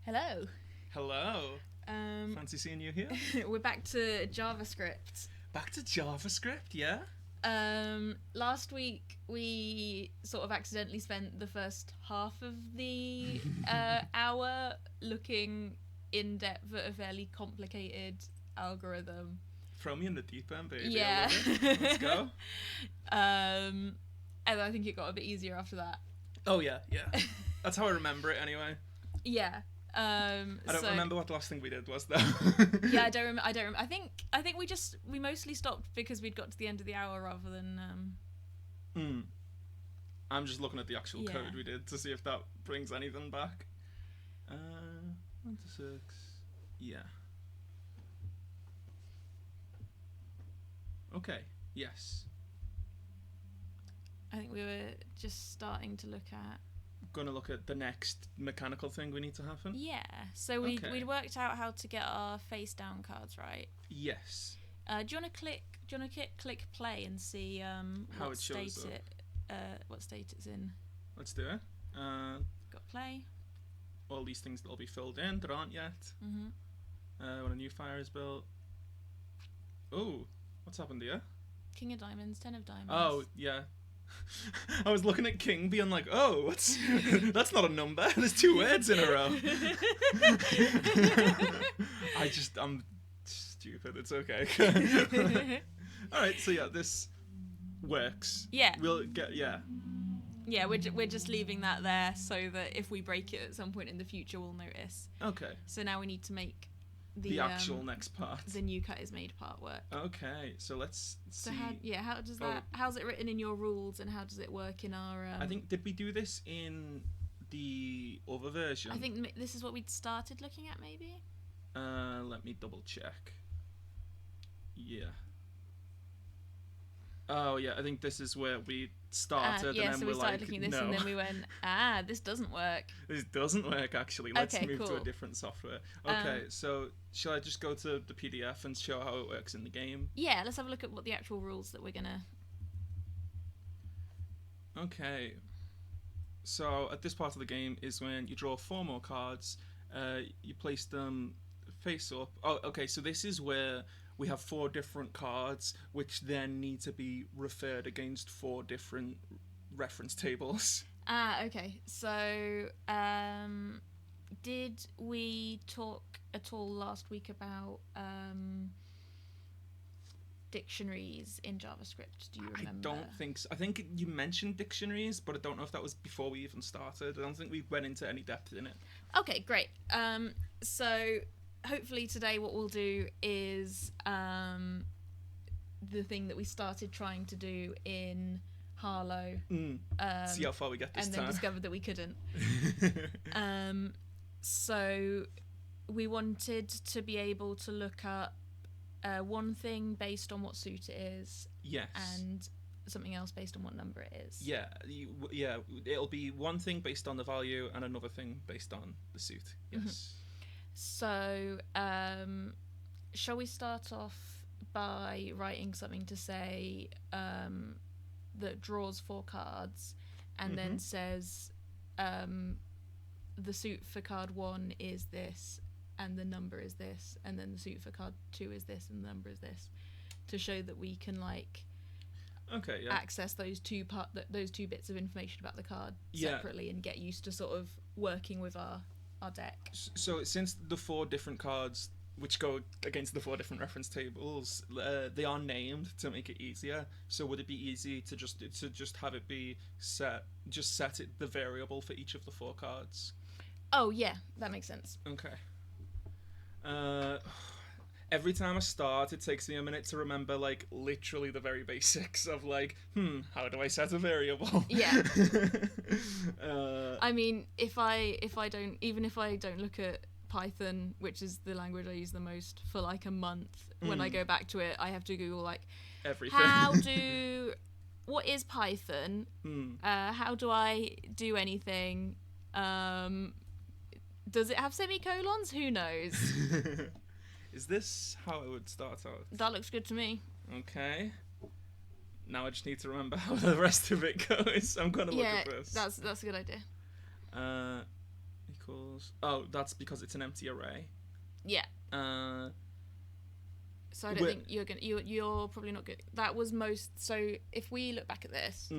Hello. Hello. Fancy seeing you here. We're back to JavaScript. Back to JavaScript, yeah? Last week we sort of accidentally spent the first half of the hour looking in depth at a fairly complicated algorithm. Throw me in the deep end, baby. Yeah. Let's go. And I think it got a bit easier after that. Oh yeah. That's how I remember it anyway. Yeah. I don't remember what the last thing we did was though. Yeah, I don't remember. I think we mostly stopped because we'd got to the end of the hour rather than. I'm just looking at the actual code we did to see if that brings anything back. 1 to 6. Yeah. Okay. Yes. I think we were just starting to look at. Gonna look at the next mechanical thing we need to happen. Yeah. So we'd worked out how to get our face down cards right. Yes. Do you want to click play and see how it shows up? What state it's in? Let's do it. Got play. All these things that'll be filled in that aren't yet. When a new fire is built. Oh, what's happened here? King of diamonds, 10 of diamonds. Oh yeah. I was looking at King being like, oh, what's that's not a number. There's 2 words in a row. I'm stupid. It's okay. Alright, so yeah, this works. Yeah. We'll get, yeah. Yeah, we're just leaving that there so that if we break it at some point in the future, we'll notice. Okay. So now we need to make the actual next part. The new cut is made part work. Okay, so let's see. So how does that? How's it written in your rules, and how does it work in our? I think did we do this in the other version? I think this is what we'd started looking at, maybe. Let me double check. Yeah. Oh yeah, I think this is where we started. Yeah, and then so we started looking at this, and then we went, this doesn't work. This doesn't work actually. Let's move cool. to a different software. Okay, so shall I just go to the PDF and show how it works in the game? Yeah, let's have a look at what the actual rules that we're gonna. Okay. So at this part of the game is when you draw 4 more cards. You place them face up. Oh, okay. So this is where we have 4 different cards, which then need to be referred against 4 different reference tables. Okay. So, did we talk at all last week about dictionaries in JavaScript? Do you remember? I don't think so. I think you mentioned dictionaries, but I don't know if that was before we even started. I don't think we went into any depth in it. Okay, great. So hopefully today what we'll do is the thing that we started trying to do in Harlow. See how far we get this time. And time. then discovered that we couldn't. So we wanted to be able to look up one thing based on what suit it is. Yes. And something else based on what number it is. Yeah, it'll be one thing based on the value and another thing based on the suit. Yes. So, shall we start off by writing something to say that draws 4 cards and then says the suit for card 1 is this and the number is this, and then the suit for card 2 is this and the number is this, to show that we can access those two bits of information about the card separately and get used to sort of working with our deck. So since the 4 different cards which go against the 4 different reference tables, they are named to make it easier. So would it be easy to just have it be set it the variable for each of the 4 cards? Oh yeah, that makes sense. Okay. Every time I start, it takes me a minute to remember, literally the very basics of, how do I set a variable? Yeah. I mean, if I don't look at Python, which is the language I use the most, for, a month, when I go back to it, I have to Google, everything. What is Python? How do I do anything? Does it have semicolons? Who knows? Is this how it would start out? That looks good to me. Okay. Now I just need to remember how the rest of it goes. I'm gonna look at this. That's a good idea. Equals draws. Oh, that's because it's an empty array. Yeah. So I don't think you're probably not good. That was most. So if we look back at this,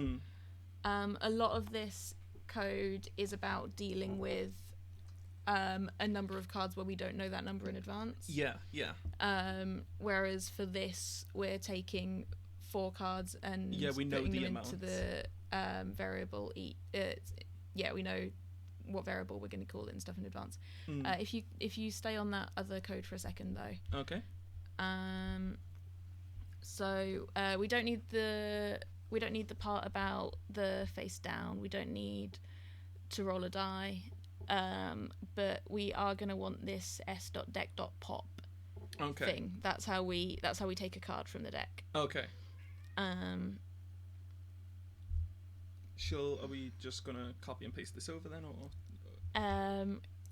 a lot of this code is about dealing with a number of cards where we don't know that number in advance. Yeah. Whereas for this, we're taking 4 cards and we know putting the them amount. into the variable. We know what variable we're going to call it and stuff in advance. If you stay on that other code for a second though. Okay. So we don't need the part about the face down. We don't need to roll a die. But we are going to want this s.deck.pop thing. That's how we take a card from the deck. Okay. Are we just gonna copy and paste this over then, or?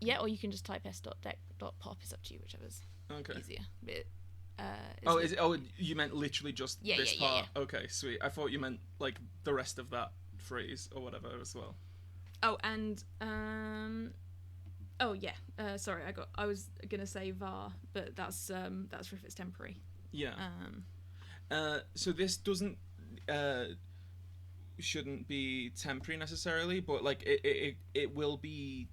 Yeah, or you can just type s.deck.pop. It's up to you, whichever's easier. But, you meant literally just this part? Yeah. Okay, sweet. I thought you meant like the rest of that phrase or whatever as well. Oh, and sorry, I was gonna say var, but that's for if it's temporary. Yeah. So this doesn't shouldn't be temporary necessarily, but like it will be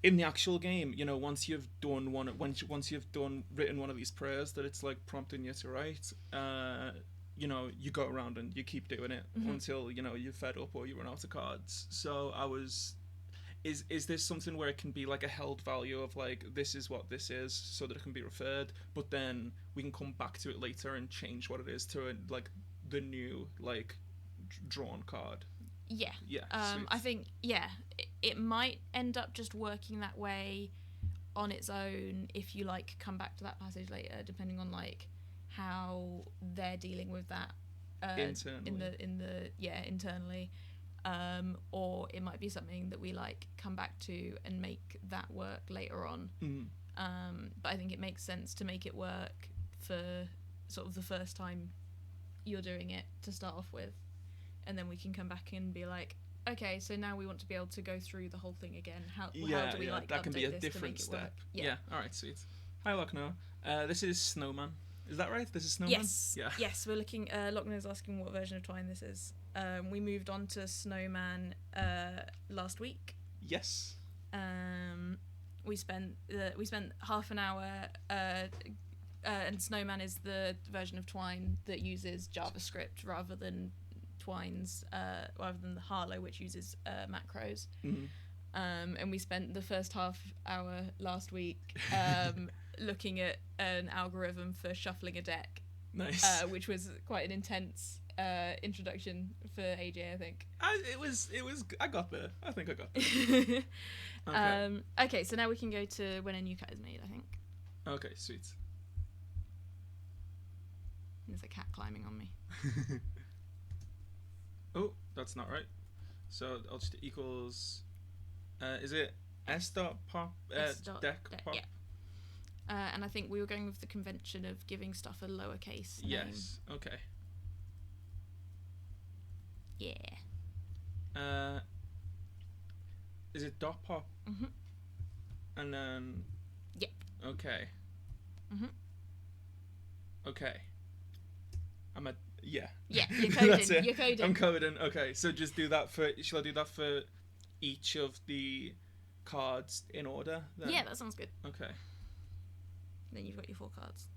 in the actual game. You know, once you've done written one of these prayers that it's like prompting you to write. You know, you go around and you keep doing it until, you know, you're fed up or you run out of cards. So is this something where it can be like a held value of like, this is what this is so that it can be referred, but then we can come back to it later and change what it is to like the new like drawn card? Yeah. Yeah. I think, it might end up just working that way on its own if you like come back to that passage later, depending on like how they're dealing with that internally, or it might be something that we like come back to and make that work later on. But I think it makes sense to make it work for sort of the first time you're doing it to start off with, and then we can come back and be like, okay, so now we want to be able to go through the whole thing again. How do we like that can be a this different to make step. It work? All right, sweet. Hi Lochno. This is Snowman. Is that right? This is Snowman? Yes. Yeah. Yes, we're looking... Lochno's asking what version of Twine this is. We moved on to Snowman last week. Yes. We spent half an hour... and Snowman is the version of Twine that uses JavaScript rather than the Harlow, which uses macros. And we spent the first half hour last week looking at an algorithm for shuffling a deck. Nice. Which was quite an intense introduction for AJ, I think. I got there. I think I got there. Okay. Okay, so now we can go to when a new cut is made, I think. Okay, sweet. There's a cat climbing on me. Oh, that's not right. So I'll just equals. Is it s.pop deck pop? Yeah. And I think we were going with the convention of giving stuff a lowercase name. Yes. Okay. Yeah. Is it dot pop? And then. Yep. Okay. Okay. I'm at. Yeah. Yeah, you're coding. That's it. You're coding. I'm coding. Okay, so just do that for. Shall I do that for each of the cards in order? Then? Yeah, that sounds good. Okay. Then you've got your 4 cards.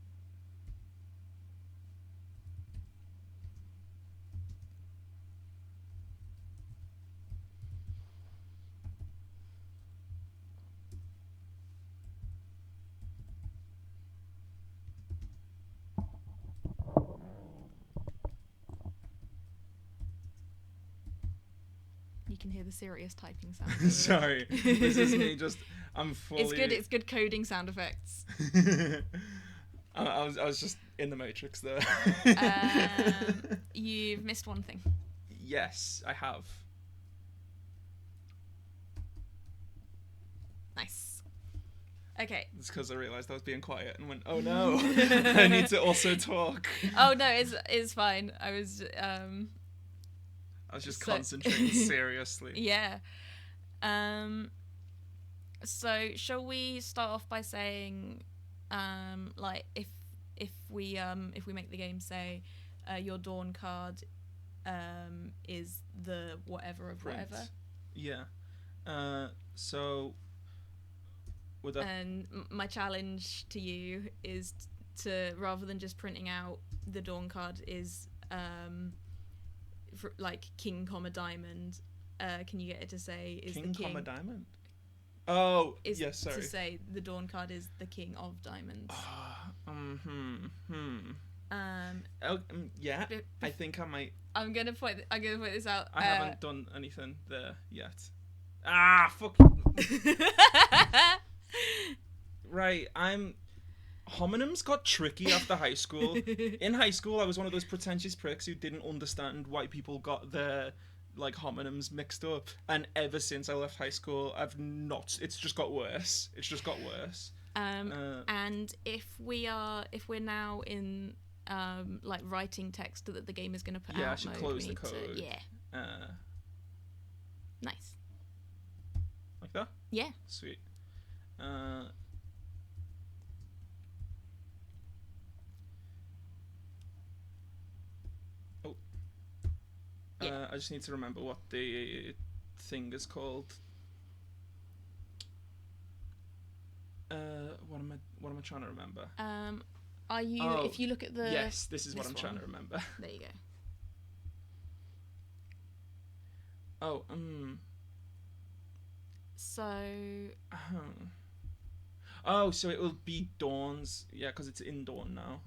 You can hear the serious typing sound. Sorry, this is me. I'm fully. It's good. It's good coding sound effects. I was just in the Matrix there. You've missed one thing. Yes, I have. Nice. Okay. It's because I realised I was being quiet and went, oh no, I need to also talk. Oh no, it's fine. I was just concentrating seriously. Yeah. So shall we start off by saying, like if we make the game say, your Dawn card, is the whatever of Print. whatever. Yeah. So. With that. And my challenge to you is to, rather than just printing out the Dawn card, is for, like, King, diamond. Can you get it to say is King, the king? diamond. Oh, is yes. Sorry. To say the Dawn card is the king of diamonds. Yeah. I think I might. I'm gonna point this out. I haven't done anything there yet. Fuck. Right, homonyms got tricky after high school. In high school, I was one of those pretentious pricks who didn't understand why people got their, like, homonyms mixed up. And ever since I left high school, it's just got worse. And if we're now in, like, writing text that the game is going to put out. Yeah, I should close the code. Nice. Like that? Yeah. Sweet. I just need to remember what the thing is called. What am I trying to remember? Are you? If you look at the. Yes, this is what I'm trying to remember. There you go. Oh. So. Oh, so it will be Dawn's. Yeah, because it's in Dawn now.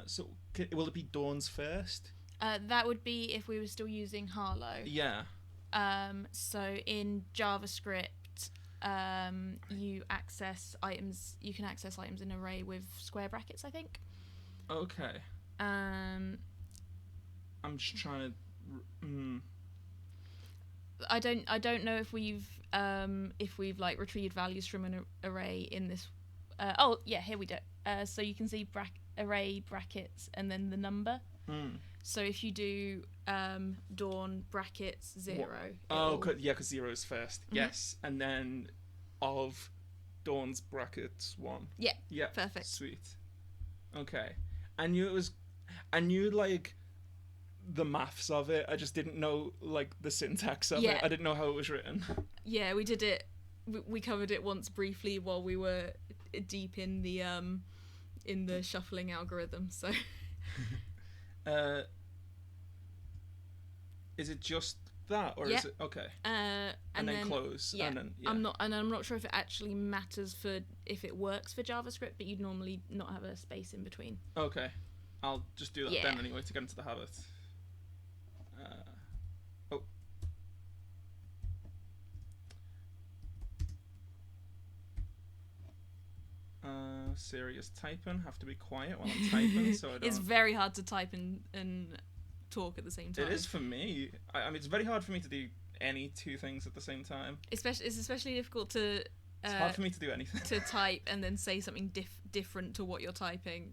So will it be Dawn's first? That would be if we were still using Harlow. Yeah. So in JavaScript, you access items. You can access items in an array with square brackets, I think. Okay. I'm just trying to. I don't know if we've like retrieved values from an array in this. Oh yeah, here we do. So you can see array brackets and then the number. So if you do Dawn brackets 0. Oh, yeah, because 0 is first. Mm-hmm. Yes, and then of Dawn's brackets 1. Yeah. Yeah. Perfect. Sweet. Okay. I knew like the maths of it. I just didn't know like the syntax of it. I didn't know how it was written. Yeah, we did it. We covered it once briefly while we were deep in the shuffling algorithm. So. Is it just that, or is it okay? And then close. Yeah. And then, I'm not sure if it actually matters for if it works for JavaScript, but you'd normally not have a space in between. Okay, I'll just do that then anyway to get into the habit. Serious typing. Have to be quiet while I'm typing, so I don't. It's very hard to type and talk at the same time. It is for me. I mean, it's very hard for me to do any two things at the same time. It's especially difficult to. It's hard for me to do anything. To type and then say something different to what you're typing.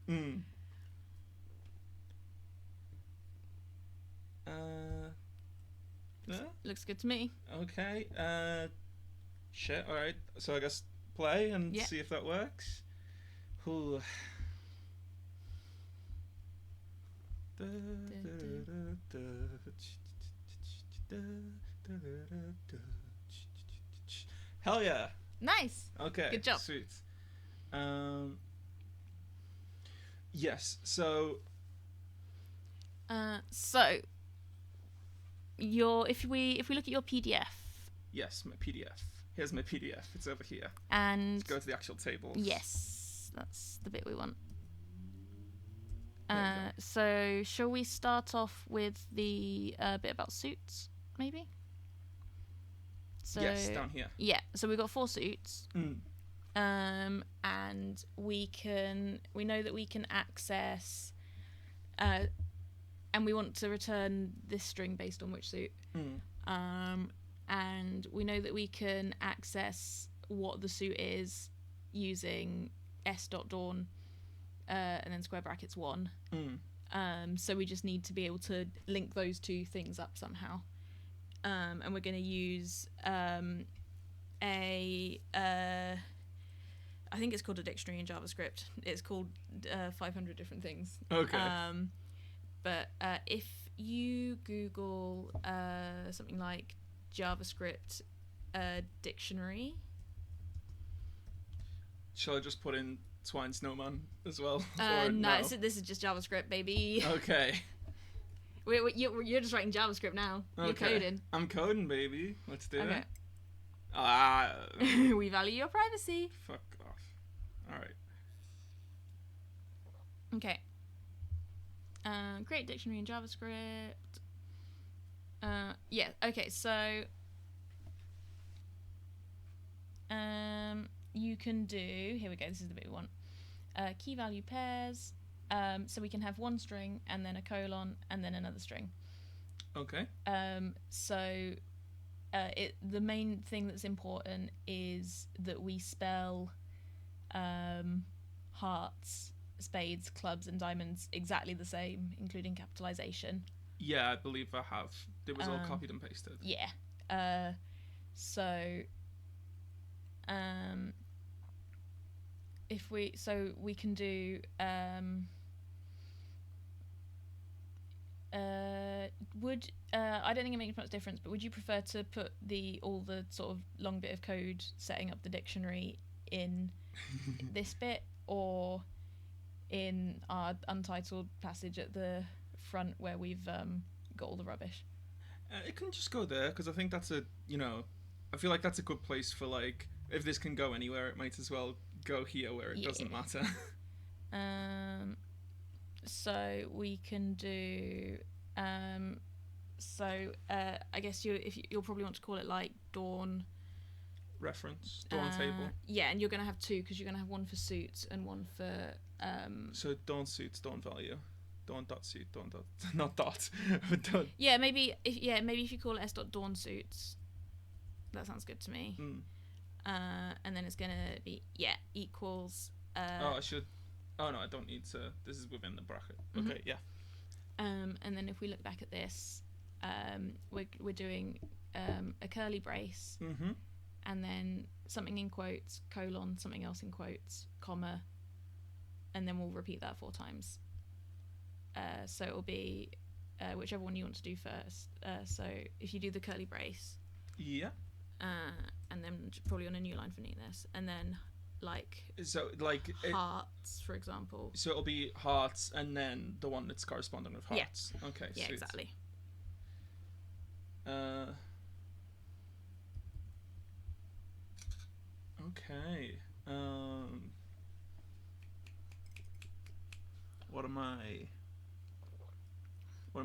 Looks good to me. Okay. Shit. All right. So I guess play and see if that works. Ooh. Hell yeah. Nice. Okay. Good job. Sweet. Yes. So. If we look at your PDF. Yes, my PDF. Here's my PDF. It's over here. And let's go to the actual tables. Yes, that's the bit we want. So shall we start off with the bit about suits, maybe? So, yes, down here. Yeah, so we've got 4 suits. And we know that we can access, and we want to return this string based on which suit. And we know that we can access what the suit is using s.dawn and then square brackets 1. So we just need to be able to link those two things up somehow. And we're going to use a I think it's called a dictionary in JavaScript. It's called 500 different things. Okay. But if you Google something like JavaScript dictionary. Shall I just put in Twine Snowman as well? No, this is just JavaScript, baby. Okay. You're just writing JavaScript now. Okay. You're coding. I'm coding, baby. Let's do Okay. it. We value your privacy. Fuck off. All right. Okay. Create dictionary in JavaScript. Yeah. Okay. So, you can do. Here we go. This is the bit we want. Key value pairs. So we can have one string and then a colon and then another string. Okay. So, the main thing that's important is that we spell hearts, spades, clubs, and diamonds exactly the same, including capitalization. Yeah, I believe I have. It was all copied and pasted. Yeah. So if we can do would I don't think it makes much difference, but would you prefer to put all the sort of long bit of code setting up the dictionary in this bit or in our untitled passage at the front where we've got all the rubbish? It can just go there because I think that's I feel like that's a good place for like if this can go anywhere, it might as well go here where it doesn't matter. So we can do I guess you'll probably want to call it like dawn reference dawn table. Yeah, and you're going to have two because you're going to have one for suits and one for so dawn suits, dawn value, dawn dot suit, dawn dot not dot dawn. Yeah, maybe if you call it s.dawn suits, that sounds good to me. And then it's going to be equals oh no, I don't need to. This is within the bracket. Mm-hmm. Okay, yeah. And then if we look back at this, we're doing a curly brace, and then something in quotes, colon, something else in quotes, comma, and then we'll repeat that 4 times. So it'll be whichever one you want to do first. So if you do the curly brace, and then probably on a new line for neatness, and then hearts, for example. So it'll be hearts and then the one that's corresponding with hearts. Yeah. Okay. Yeah, sweet. Exactly. Okay. What am I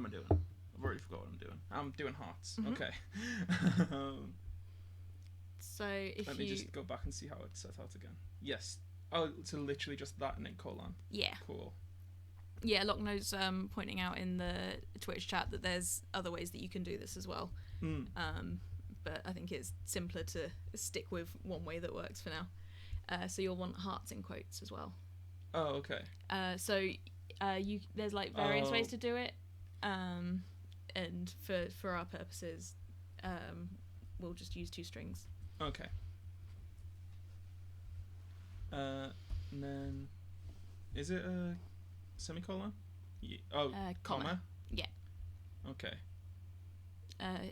doing? I've already forgot what I'm doing. I'm doing hearts. Mm-hmm. Okay. So let me just go back and see how it's set out again. Yes. Oh, so literally just that and then colon. Yeah. Cool. Yeah, Lockno's pointing out in the Twitch chat that there's other ways that you can do this as well. But I think it's simpler to stick with one way that works for now. So you'll want hearts in quotes as well. Oh, okay. So there's like various ways to do it. And for our purposes, we'll just use 2 strings. Okay. And then, is it a semicolon? Yeah. Oh, comma? Yeah. Okay.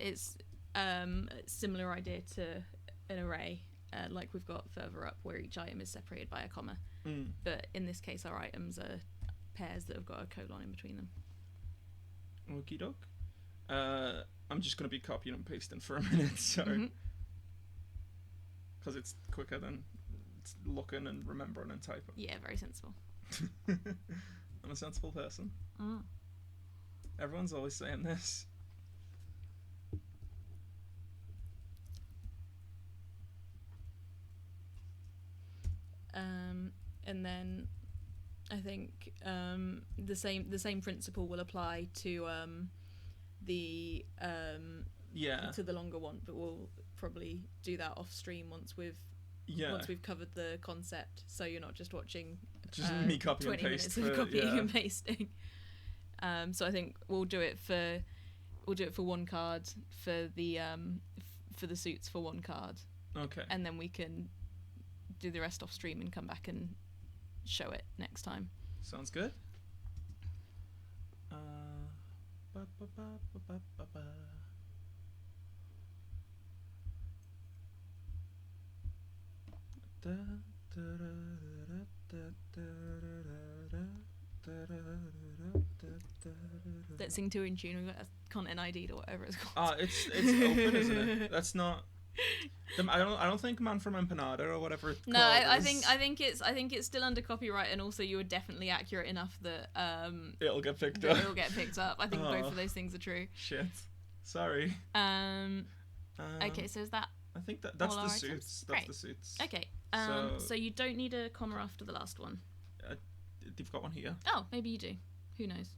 It's a similar idea to an array, like we've got further up, where each item is separated by a comma. But in this case, our items are pairs that have got a colon in between them. Okie doke. I'm just going to be copying and pasting for a minute, so... Because it's quicker than looking and remembering and typing. Yeah, very sensible. I'm a sensible person. Everyone's always saying this. And then I think the same principle will apply to to the longer one, but we'll probably do that off stream once we've covered the concept, so you're not just watching me copying 20 minutes of copying and pasting. So I think we'll do it for one card, for the suits for one card, Okay. and then we can do the rest off stream and come back and show it next time. Sounds good. Ba, ba, ba, ba, ba, ba, ba. Da, da, da, da, da, da, da, da, da, da. Let's sing two in tune. We've got a content ID or whatever it's called. It's open, isn't it? That's not. I don't think Man from Empanada or whatever it's No, called I is- think it's still under copyright, and also you were definitely accurate enough that it'll get picked that up. it'll get picked up. I think both of those things are true. Shit. Sorry. Okay, so is that I think that's all the our suits. items? That's Great. the suits. okay? So- So you don't need a comma after the last one. You've got one here. Oh, maybe you do. Who knows?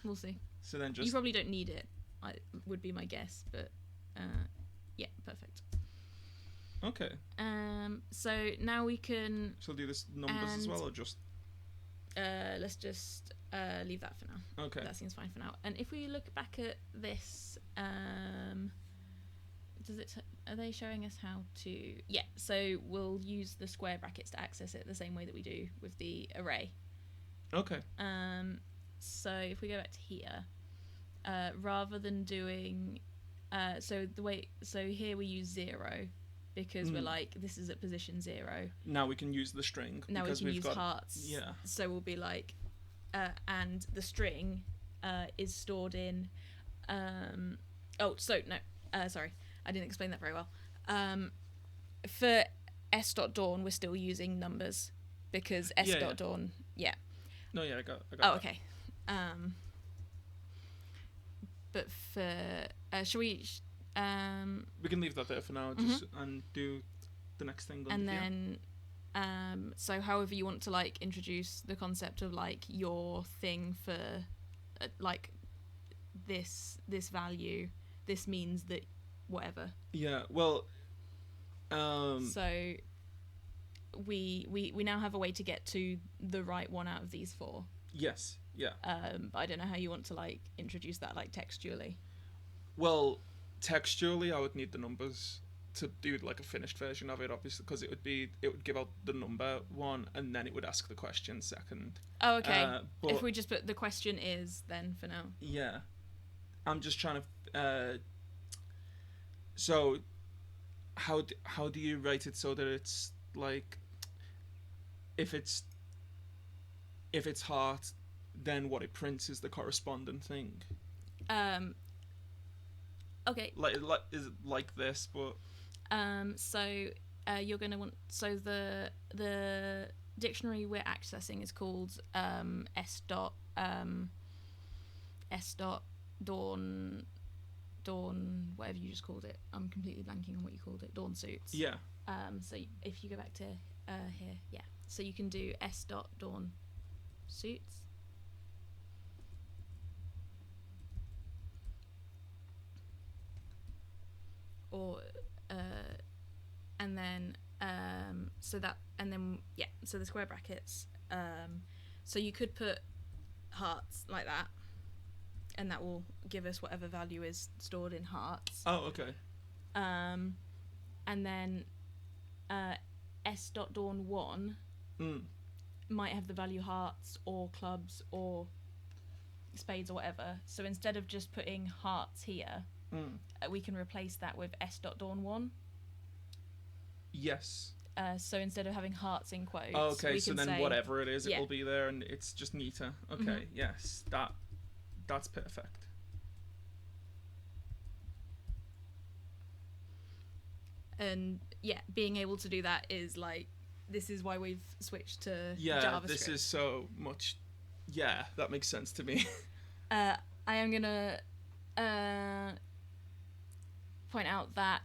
We'll see. So then You just probably don't need it. Would be my guess, but yeah, perfect. okay. So now we can So do this numbers as And- well, or just let's just leave that for now. okay? That seems fine for now. And if we look back at this, does it? Are they showing us how to? Yeah. So we'll use the square brackets to access it the same way that we do with the array. Okay. So if we go back to here, rather than doing, so here we use 0 because we're like, this is at position 0. Now we can use the string. Now we because can we've use got, hearts. Yeah. So we'll be like, and the string is stored in. Sorry, I didn't explain that very well. For s.dawn, we're still using numbers because s.dawn. Yeah. No, yeah, I got. Oh, that. okay. But for shall we? We can leave that there for now, just and do the next thing. And here. then, so however you want to like introduce the concept of like your thing for, like, this value. This means that whatever. Yeah. Well. So we now have a way to get to the right one out of these 4. Yes. Yeah. But I don't know how you want to like introduce that like textually. Well, textually, I would need the numbers to do like a finished version of it, obviously, because it would give out the number 1, and then it would ask the question second. Oh, okay. But If we just put the question is then for now. yeah, I'm just trying to. So, how do you write it so that it's like, if it's heart, then what it prints is the corresponding thing. Okay. Like is it like this? But So you're going to want, so the dictionary we're accessing is called s dot dawn whatever you just called it. I'm completely blanking on what you called it. Dawn suits. yeah. So if you go back to here, yeah. So you can do s dot dawn suits. Or and then so the square brackets, so you could put hearts like that, and that will give us whatever value is stored in hearts. Oh, okay. And then s.dawn1 might have the value hearts or clubs or spades or whatever. So instead of just putting hearts here, we can replace that with s.dawn1. Yes. So instead of having hearts in quotes, Oh, okay, we so can then say, whatever it is, yeah. it will be there, and it's just neater. Okay, yes, that's perfect. And yeah, being able to do that is like, this is why we've switched to Yeah, JavaScript. this is so much. Yeah, that makes sense to me. I am gonna point out that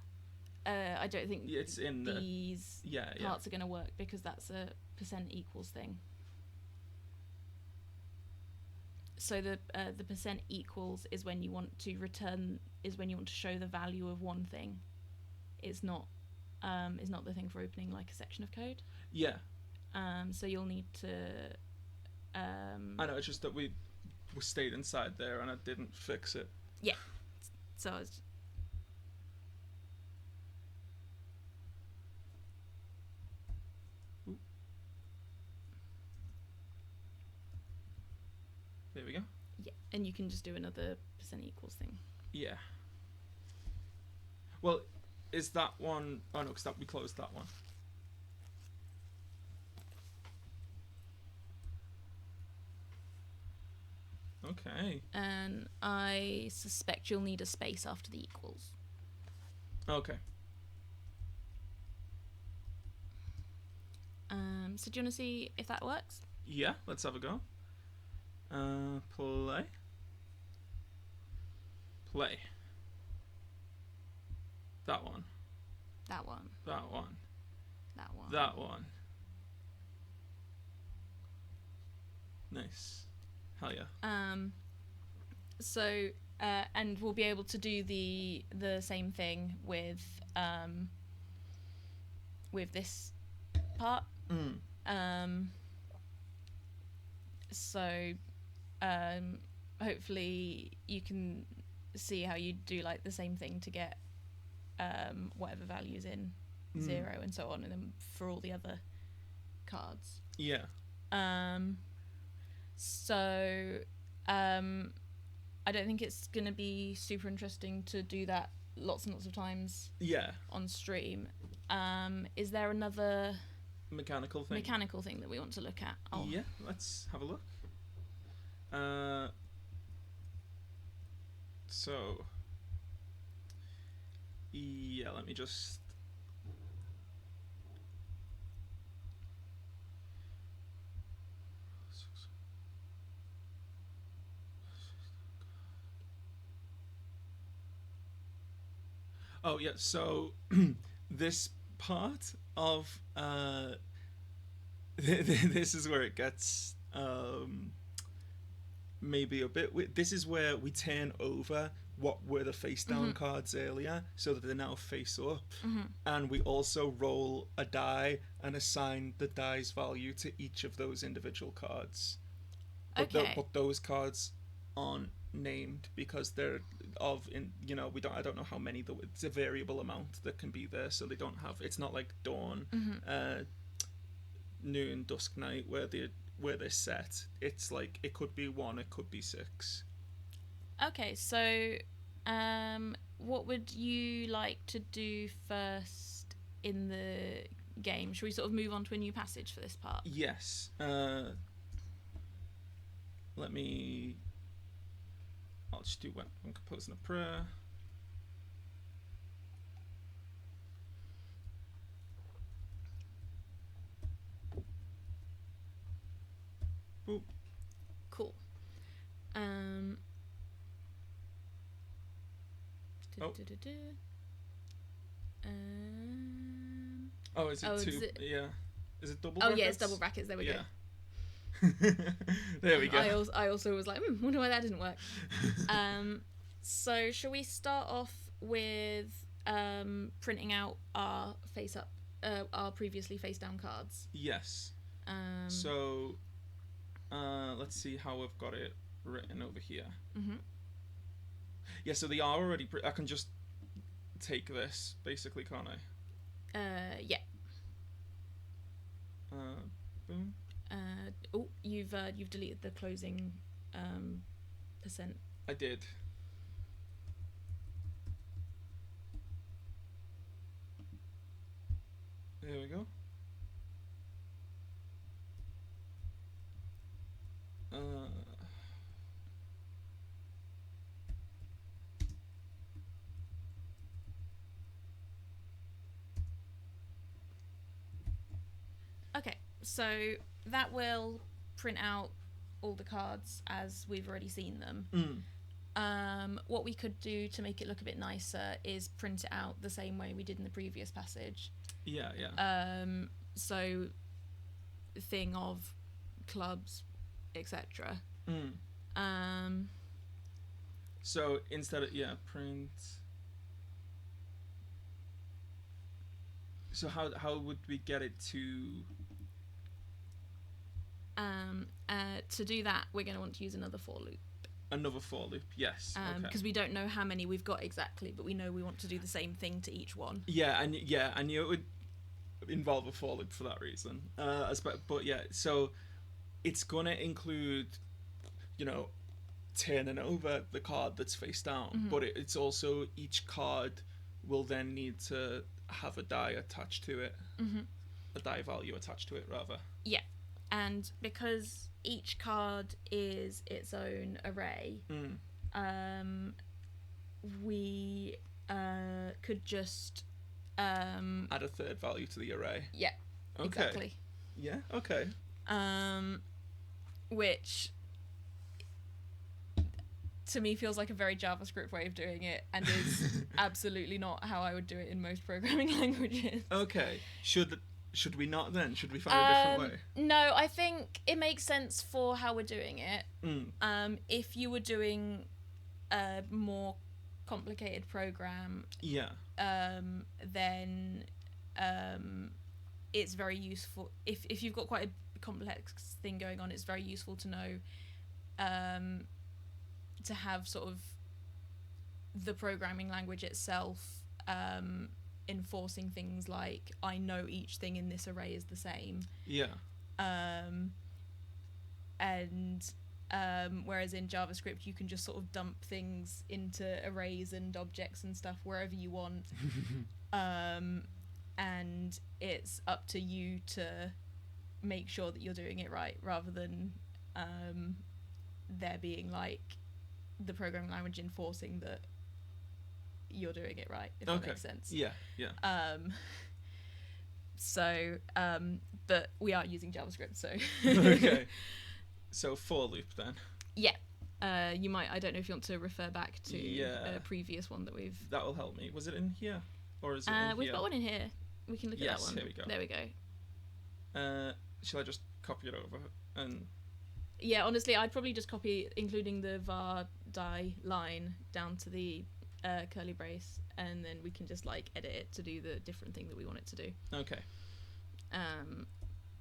I don't think It's in the these yeah. parts are gonna work because that's a percent equals thing. So the percent equals is when you want to show the value of one thing. It's not the thing for opening like a section of code. Yeah. So you'll need to. I know. It's just that we stayed inside there, and I didn't fix it. Yeah. So I was. And you can just do another percent equals thing. Yeah. Well, is that one... Oh, no, because we closed that one. Okay. And I suspect you'll need a space after the equals. Okay. So do you want to see if that works? Yeah, let's have a go. Play. Play. That one. That one. That one. That one. That one. Nice. Hell yeah. So and we'll be able to do the same thing with this part. So hopefully you can see how you do like the same thing to get whatever values in 0 and so on, and then for all the other cards. Yeah. So I don't think it's gonna be super interesting to do that lots and lots of times. Yeah. On stream. Is there another mechanical thing that we want to look at? Oh. Yeah, let's have a look. So yeah, let me just oh yeah, so this part of this is where it gets maybe a bit this is where we turn over what were the face down cards earlier so that they're now face up, and we also roll a die and assign the die's value to each of those individual cards. But those cards aren't named because they're I don't know how many it's a variable amount that can be there, so they don't have, it's not like dawn, noon, dusk, night where they're set. It's like it could be 1, it could be 6. Okay, so what would you like to do first in the game? Should we sort of move on to a new passage for this part? Yes. I'll just do when composing a prayer. Boop. Cool. Is it two? Yeah. Is it double brackets? Oh yeah, it's double brackets. There we go. There we go. I also was like, wonder why that didn't work. So shall we start off with printing out our our previously face down cards? Yes. So let's see how I've got it written over here. Yeah, so they are already I can just take this basically, can't I? Yeah. Boom. You've deleted the closing percent. I did. There we go. Okay, so that will print out all the cards as we've already seen them. What we could do to make it look a bit nicer is print it out the same way we did in the previous passage. Yeah. So thing of clubs, etc. So instead of print. So how would we get it to? To do that, we're going to want to use another for loop. Another for loop, yes. Because we don't know how many we've got exactly, but we know we want to do the same thing to each one. Yeah, I knew it would involve a for loop for that reason. But yeah, so it's gonna include, turning over the card that's face down, but it's also each card will then need to have a die attached to it, a die value attached to it, rather. Yeah, and because each card is its own array, we could just add a third value to the array. Yeah, okay. Exactly. Yeah, okay. Which to me feels like a very JavaScript way of doing it, and is absolutely not how I would do it in most programming languages. Okay. Should we not then? Should we find a different way? No, I think it makes sense for how we're doing it. If you were doing a more complicated program, then it's very useful. If you've got quite a complex thing going on, it's very useful to know to have sort of the programming language itself enforcing things like, I know each thing in this array is the same. Yeah. Whereas in JavaScript you can just sort of dump things into arrays and objects and stuff wherever you want. And it's up to you to make sure that you're doing it right, rather than there being like the programming language enforcing that you're doing it right, if that makes sense. Yeah. But we are using JavaScript, so okay. So for loop then. Yeah. You might, I don't know if you want to refer back to a previous one that we've... That will help me. Was it in here? Or is it in we've here? got one in here. We can look at that one. Here we go. There we go. Shall I just copy it over and... Yeah, honestly, I'd probably just copy, including the var die line, down to the curly brace, and then we can just like edit it to do the different thing that we want it to do. Okay.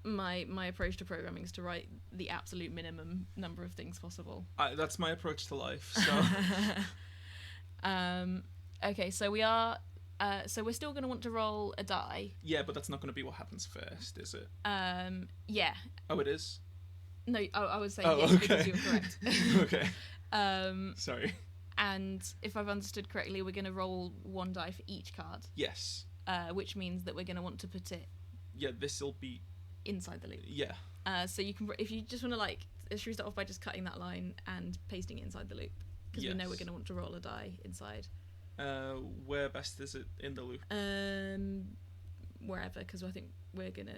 My approach to programming is to write the absolute minimum number of things possible. That's my approach to life. So. Okay, so we are. So we're still going to want to roll a die. Yeah, but that's not going to be what happens first, is it? Yeah. Oh, it is? No, I would say yes, because you're correct. Okay. Sorry. And if I've understood correctly, we're going to roll one die for each card. Yes. Which means that we're going to want to put it... Yeah, this'll be... inside the loop. Yeah. So you can, if you just want to like, should we start off by just cutting that line and pasting it inside the loop? Because we know we're going to want to roll a die inside. Where best is it in the loop? Wherever, because I think we're gonna,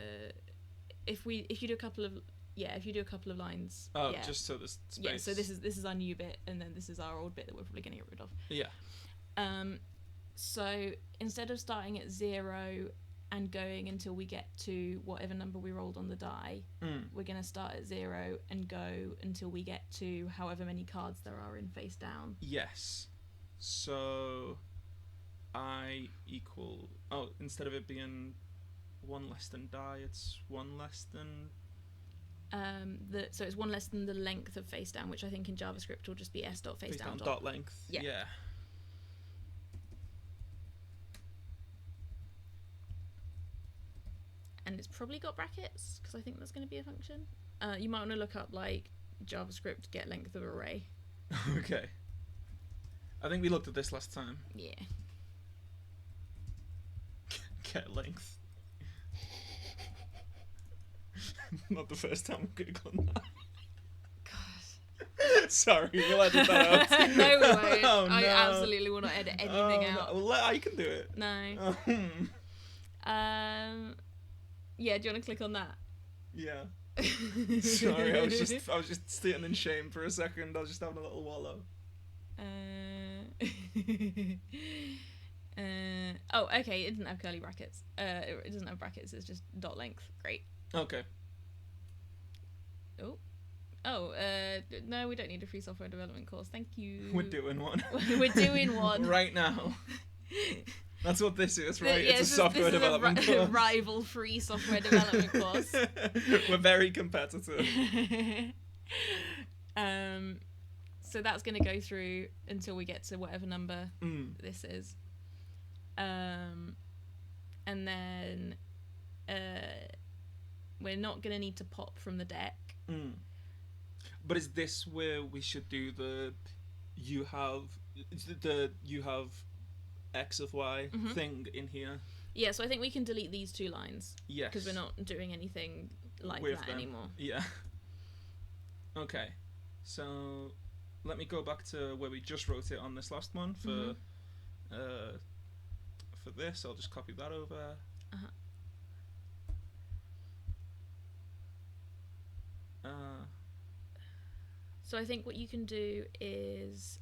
if you do a couple of lines. Oh, yeah. Just so there's space. Yeah. So this is our new bit, and then this is our old bit that we're probably gonna get rid of. Yeah. So instead of starting at 0 and going until we get to whatever number we rolled on the die, we're going to start at 0 and go until we get to however many cards there are in face down. Yes. So I equal... Oh, instead of it being 1 less than die, it's 1 less than... So it's 1 less than the length of face down, which I think in JavaScript will just be s.face down dot length. Yeah. And it's probably got brackets, because I think that's going to be a function. You might want to look up like JavaScript get length of array. Okay. I think we looked at this last time. Yeah. Get length. Not the first time I'm Googling that. God. Sorry, we'll edit that out. No, we won't. Oh, no. I absolutely will not edit anything out. No. Well, you can do it. No. Yeah, do you want to click on that? Yeah. Sorry, I was just sitting in shame for a second. I was just having a little wallow. Oh, okay. It doesn't have curly brackets. It doesn't have brackets. It's just dot length. Great. Okay. Oh. No, we don't need a free software development course. Thank you. We're doing one. We're doing one right now. That's what this is, right? Yeah, it's a software development course. Rival free software development course. We're very competitive. So that's going to go through until we get to whatever number this is. And then we're not going to need to pop from the deck. But is this where we should do the you have you have X of Y thing in here? Yeah, so I think we can delete these 2 lines. Yes. Because we're not doing anything like With that them. anymore. Yeah. Okay. So let me go back to where we just wrote it on this last one for this. I'll just copy that over. So I think what you can do is,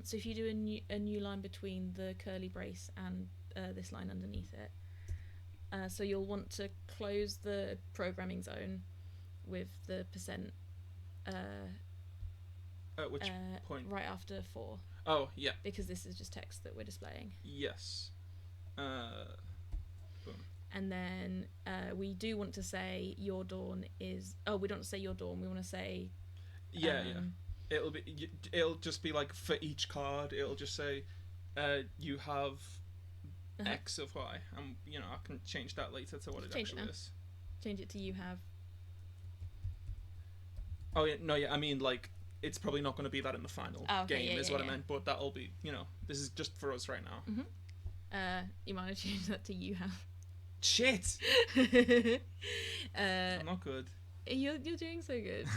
so if you do a new line between the curly brace and this line underneath it, so you'll want to close the programming zone with the percent. At which point? Right after 4. Oh, yeah. Because this is just text that we're displaying. Yes. Boom. And then we do want to say your dawn is... Oh, we don't want to say your dawn. We want to say... Yeah. It'll just be like for each card, it'll just say you have X of Y. And, I can change that later to what it actually is. Change it to you have. Oh, yeah. No, yeah. I mean, like... It's probably not going to be that in the final game, is what I meant. But that'll be, this is just for us right now. You might change that to you have. Shit! I'm not good. You're doing so good.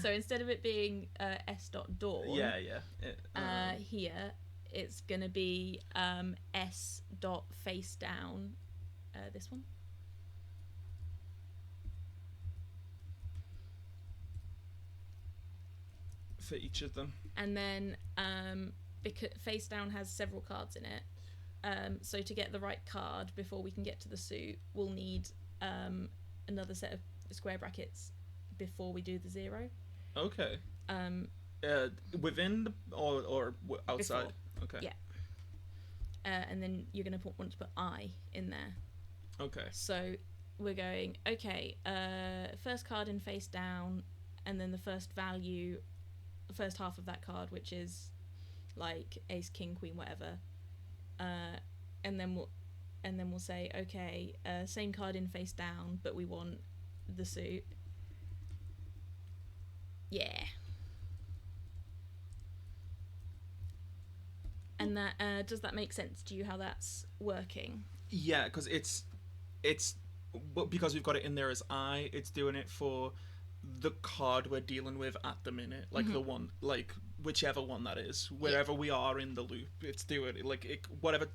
So instead of it being s.dawn, here it's going to be s.face down. This one. For each of them. And then because face down has several cards in it, so to get the right card before we can get to the suit, we'll need another set of square brackets before we do the 0. Okay. Within or outside? Before. Okay. Yeah. And then you're going to want to put I in there. Okay. So we're going, okay, first card in face down, and then the first value, the first half of that card, which is like ace, king, queen, whatever, and then we'll say, okay, same card in face down, but we want the suit. Yeah. And that does that make sense to you how that's working? Yeah, because it's because we've got it in there as I, it's doing it for the card we're dealing with at the minute, like the one, like whichever one that is, wherever we are in the loop, it's doing it, like whatever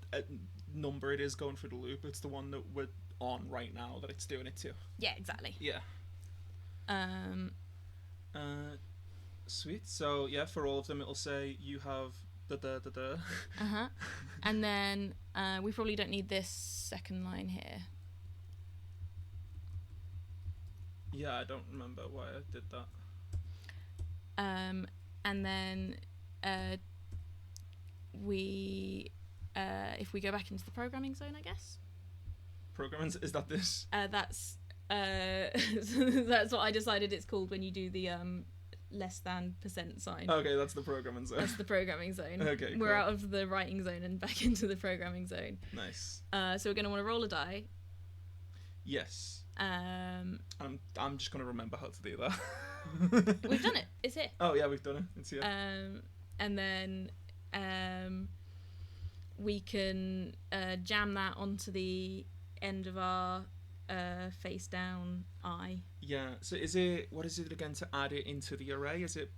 number it is going through the loop, it's the one that we're on right now that it's doing it to. Yeah, exactly. Yeah. Sweet. So yeah, for all of them it'll say you have the and then we probably don't need this second line here. Yeah, I don't remember why I did that. And then we if we go back into the programming zone, I guess. Programming, is that this? That's that's what I decided it's called when you do the less than % sign. Okay, that's the programming zone. That's the programming zone. Okay, cool. We're out of the writing zone and back into the programming zone. Nice. So we're going to want to roll a die. Yes. I'm just gonna remember how to do that. We've done it. It's here. Oh yeah, we've done it. It's here. And then we can jam that onto the end of our face down I. Yeah. So what is it again to add it into the array? Is it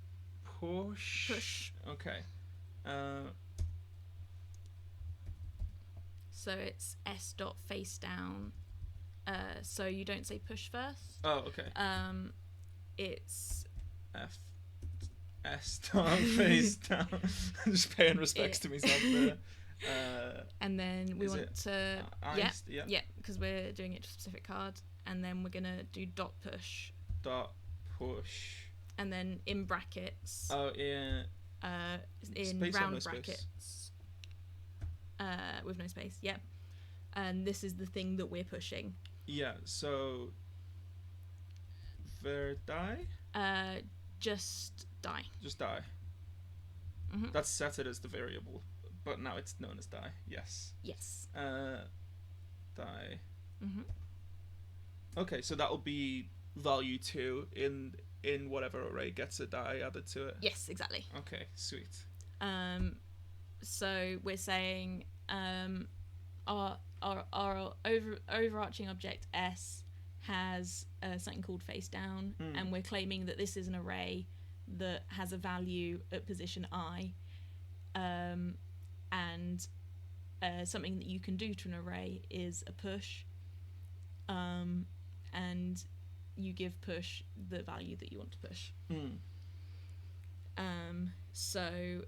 push? Push. Okay. So it's s dot face down. So you don't say push first. Oh, okay. It's S down, face down. I'm just paying respects to myself there. And then we want to yeah, because we're doing it to a specific card, and then we're gonna do dot push. Dot push. And then in brackets. Oh yeah. In space round no brackets. Space. With no space. Yep. And this is the thing that we're pushing. Yeah, so ver die? Just die. Just die. Mm-hmm. That's set it as the variable, but now it's known as die. Yes. Yes. Die. Mm-hmm. Okay, so that'll be value 2 in in whatever array gets a die added to it. Yes, exactly. Okay, sweet. So we're saying our overarching object S has something called face down, and we're claiming that this is an array that has a value at position I, and something that you can do to an array is a push, and you give push the value that you want to push. So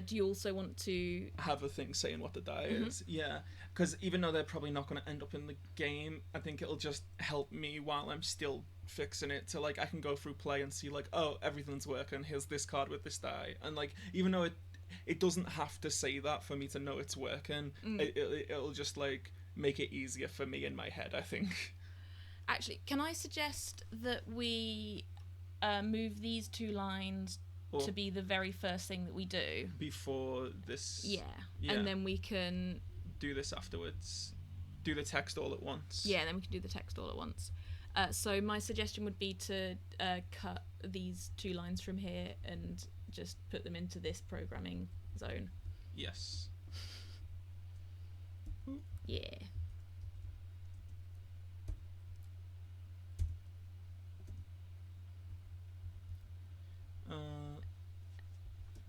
do you also want to have a thing saying what the die is? Yeah, because even though they're probably not going to end up in the game, I think it'll just help me while I'm still fixing it to, like, I can go through play and see, like, oh, everything's working, here's this card with this die, and, like, even though it doesn't have to say that for me to know it's working, it'll just, like, make it easier for me in my head, I think. Actually, can I suggest that we move these 2 lines to be the very first thing that we do before this? Yeah, and then we can do this afterwards. Do the text all at once. Yeah, and then we can do the text all at once. So my suggestion would be to cut these 2 lines from here and just put them into this programming zone. Yes. Yeah.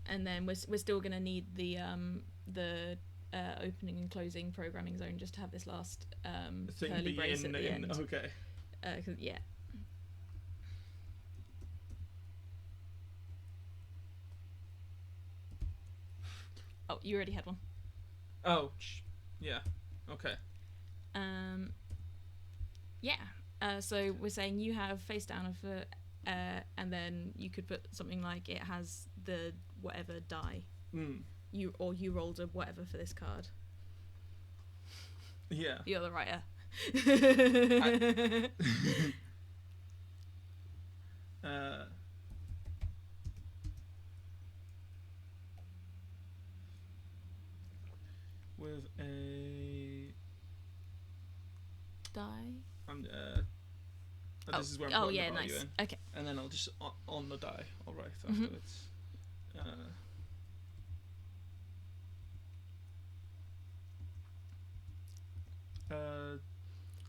And then we're still gonna need the opening and closing programming zone just to have this last curly brace at the end. Okay. Yeah. Oh, you already had one. Oh, yeah. Okay. Yeah. So we're saying you have face down for, and then you could put something like it has the whatever die. You rolled a whatever for this card. Yeah. You're the writer. With a die. This is where I'm putting the value nice. in. Okay. And then I'll just on the die. I'll write afterwards.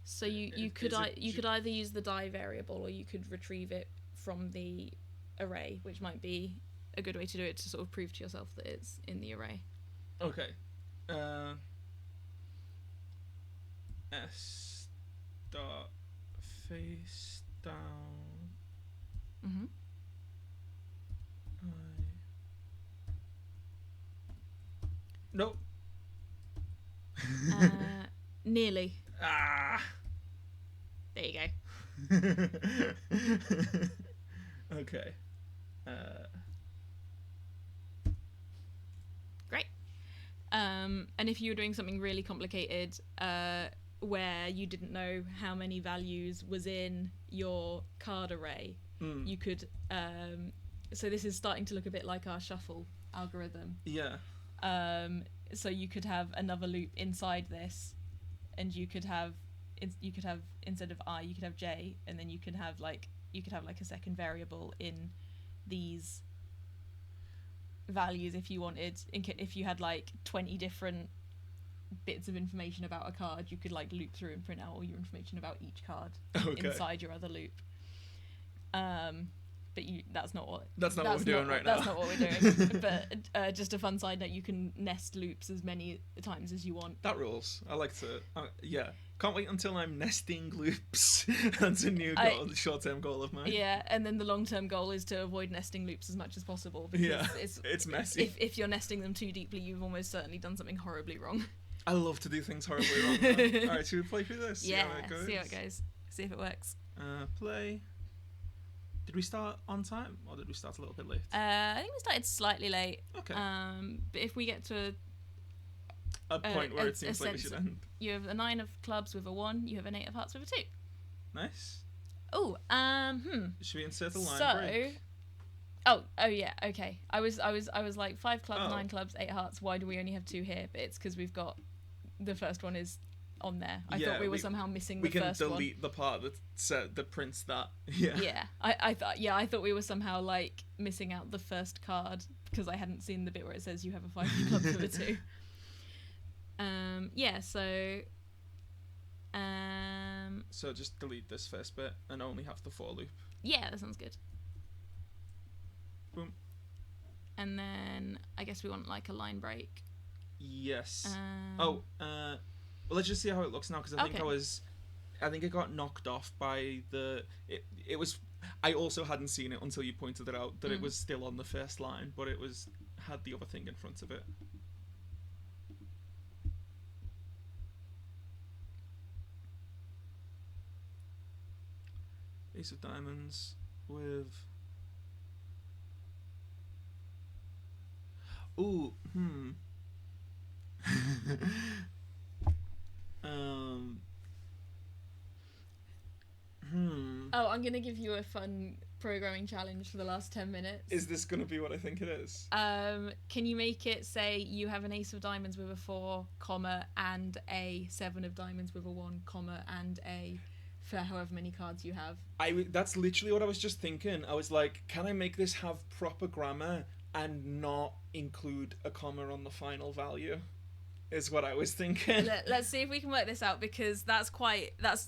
So you could either use the die variable or you could retrieve it from the array, which might be a good way to do it to sort of prove to yourself that it's in the array. Okay. S dot face down. Nope. Nearly. There you go. Okay. Great. And if you were doing something really complicated, where you didn't know how many values was in your card array, you could. So this is starting to look a bit like our shuffle algorithm. Yeah. So you could have another loop inside this, and you could have instead of I, you could have J, and then you could have like a second variable in these values if you wanted. If you had like 20 different bits of information about a card, you could like loop through and print out all your information about each card inside your other loop. But that's not what we're doing right now. That's not what we're doing. But just a fun side note: you can nest loops as many times as you want. That rules. I like to. Yeah, can't wait until I'm nesting loops. That's a new goal, short-term goal of mine. Yeah, and then the long-term goal is to avoid nesting loops as much as possible. Because it's messy. If you're nesting them too deeply, you've almost certainly done something horribly wrong. I love to do things horribly wrong. All right, should we play through this? Yeah, see how it goes. See if it works. Play. Did we start on time, or did we start a little bit late? I think we started slightly late. Okay. But if we get to a point where it seems like we should end. You have a 9 of clubs with a 1. You have an 8 of hearts with a 2. Nice. Oh, Should we insert a line break? Oh yeah, okay. I was like 5 clubs, 9 clubs, 8 hearts. Why do we only have 2 here? But it's because we've got the first one is on there. I Yeah, thought we were somehow missing the We can first one. delete the part that prints that. Yeah. Yeah, I thought we were somehow like missing out the first card because I hadn't seen the bit where it says you have a 5 club for the 2. Yeah, so So just delete this first bit and only have the for loop. yeah, that sounds good. Boom. And then I guess we want like a line break. Yes. Well, let's just see how it looks now, because I think Okay. I think it got knocked off by it was. I also hadn't seen it until you pointed it out that it was still on the first line, but it had the other thing in front of it. Ace of Diamonds with. Ooh, Oh, I'm gonna give you a fun programming challenge for the last 10 minutes. Is this gonna be what I think it is? Can you make it say you have an ace of diamonds with a 4, comma, and a 7 of diamonds with a 1, comma, and a for however many cards you have? That's literally what I was just thinking. I was like, can I make this have proper grammar and not include a comma on the final value? Is what I was thinking. Let's see if we can work this out, because that's